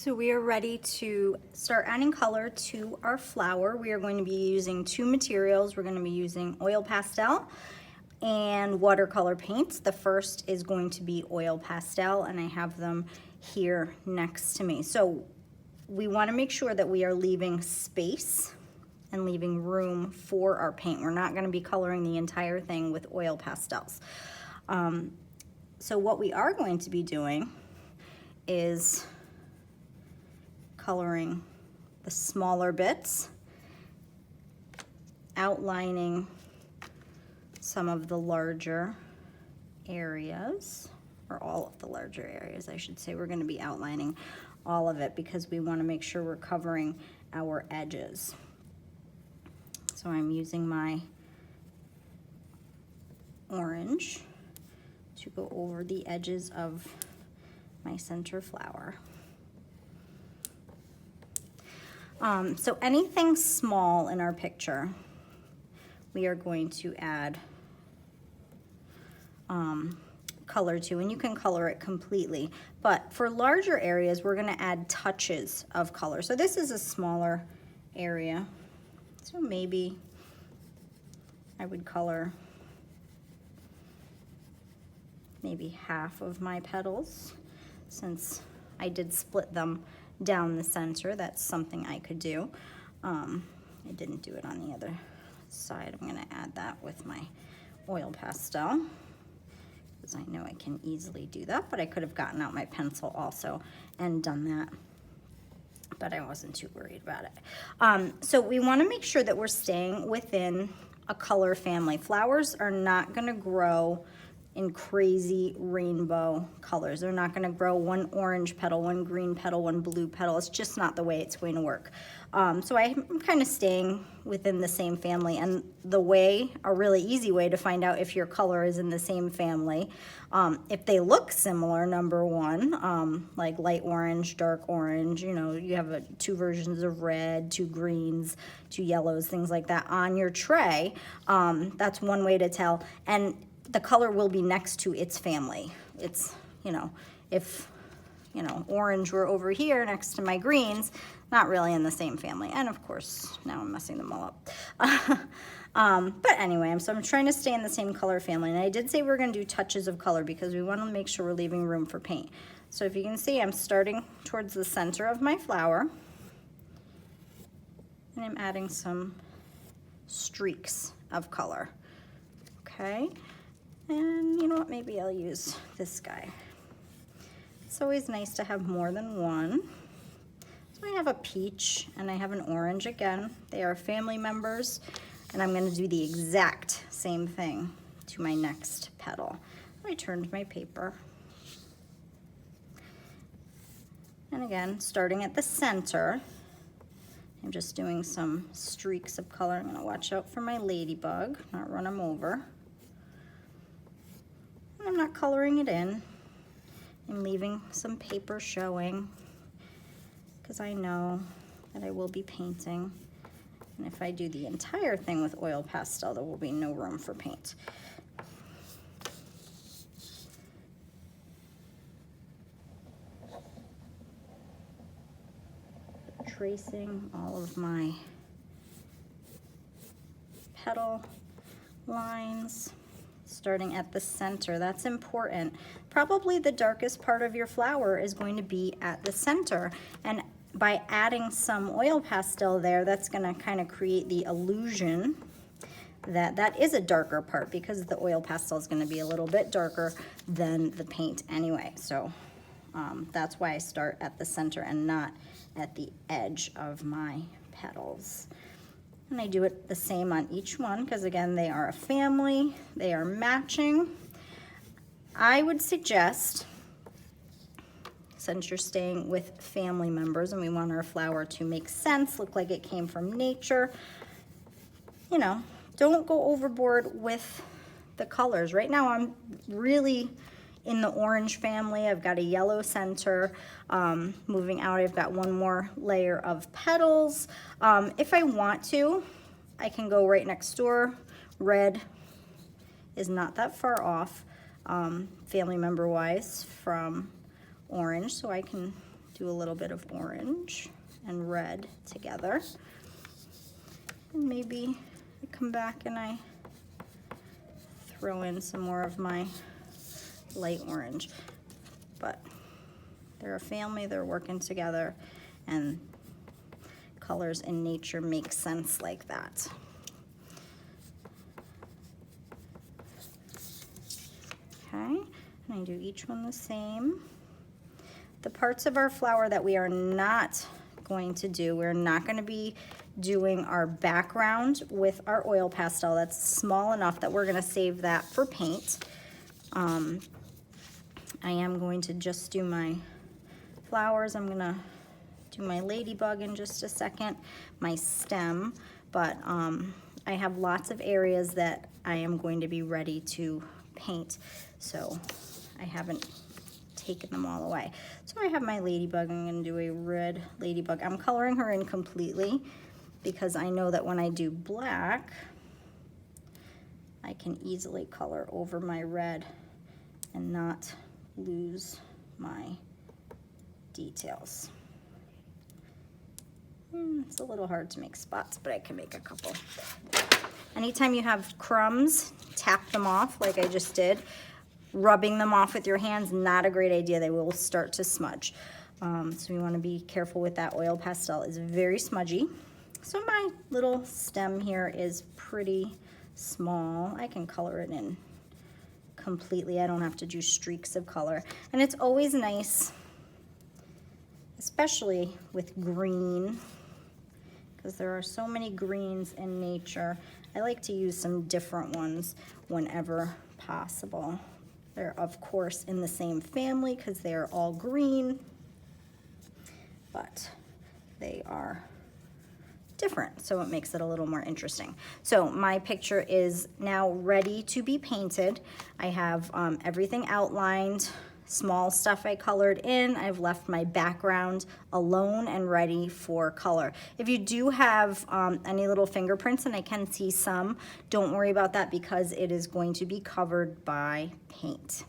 So we are ready to start adding color to our flower. We are going to be using two materials. We're going to be using oil pastel and watercolor paints. The first is going to be oil pastel, and I have them here next to me. So we want to make sure that we are leaving space and leaving room for our paint. We're not going to be coloring the entire thing with oil pastels. So what we are going to be doing is coloring the smaller bits, outlining some of the larger areas, or all of the larger areas, I should say. We're going to be outlining all of it because we want to make sure we're covering our edges. So I'm using my orange to go over the edges of my center flower. So anything small in our picture, we are going to add color to, and you can color it completely. But for larger areas, we're gonna add touches of color. So this is a smaller area. So maybe I would color maybe half of my petals, since I did split them down the center. That's something I could do. I didn't do it on the other side. I'm gonna add that with my oil pastel, because I know I can easily do that, but I could have gotten out my pencil also and done that, but I wasn't too worried about it. So we wanna make sure that we're staying within a color family. Flowers are not gonna grow in crazy rainbow colors. They're not gonna grow one orange petal, one green petal, one blue petal. It's just not the way it's going to work. So I'm kind of staying within the same family, and a really easy way to find out if your color is in the same family, if they look similar, number one, like light orange, dark orange, you know, you have two versions of red, two greens, two yellows, things like that on your tray. That's one way to tell. And the color will be next to its family. It's, you know, if, you know, orange were over here next to my greens, not really in the same family. And of course, now I'm messing them all up. But anyway, so I'm trying to stay in the same color family. And I did say we're gonna do touches of color because we wanna make sure we're leaving room for paint. So if you can see, I'm starting towards the center of my flower, and I'm adding some streaks of color, okay? And you know what, maybe I'll use this guy. It's always nice to have more than one. So I have a peach and I have an orange again. They are family members, and I'm gonna do the exact same thing to my next petal. I turned my paper. And again, starting at the center, I'm just doing some streaks of color. I'm gonna watch out for my ladybug, not run them over. I'm not coloring it in. I'm leaving some paper showing because I know that I will be painting. And if I do the entire thing with oil pastel, there will be no room for paint. Tracing all of my petal lines. Starting at the center, that's important. Probably the darkest part of your flower is going to be at the center. And by adding some oil pastel there, that's gonna kind of create the illusion that that is a darker part, because the oil pastel is gonna be a little bit darker than the paint anyway. So that's why I start at the center and not at the edge of my petals. And I do it the same on each one because, again, they are a family, they are matching. I would suggest, since you're staying with family members and we want our flower to make sense, look like it came from nature, you know, don't go overboard with the colors. Right now I'm really in the orange family. I've got a yellow center. Moving out, I've got one more layer of petals. If I want to, I can go right next door. Red is not that far off, family member wise, from orange, so I can do a little bit of orange and red together. And maybe I come back and I throw in some more of my light orange. But they're a family, they're working together, and colors in nature make sense like that. Okay, and I do each one the same. The parts of our flower that we are not going to do, we're not going to be doing our background with our oil pastel. That's small enough that we're going to save that for paint. I am going to just do my flowers. I'm going to do my ladybug in just a second, my stem, but I have lots of areas that I am going to be ready to paint, so I haven't taken them all away. So I have my ladybug. I'm going to do a red ladybug. I'm coloring her in completely because I know that when I do black, I can easily color over my red and not lose my details. It's a little hard to make spots, but I can make a couple. Anytime you have crumbs, tap them off like I just did. Rubbing them off with your hands, not a great idea. They will start to smudge. So you want to be careful with that. Oil pastel is very smudgy. So my little stem here is pretty small. I can color it in completely. I don't have to do streaks of color. And it's always nice, especially with green, because there are so many greens in nature. I like to use some different ones whenever possible. They're of course in the same family because they're all green, but they are different, so it makes it a little more interesting. So my picture is now ready to be painted. I have everything outlined, small stuff I colored in. I've left my background alone and ready for color. If you do have any little fingerprints, and I can see some, don't worry about that because it is going to be covered by paint.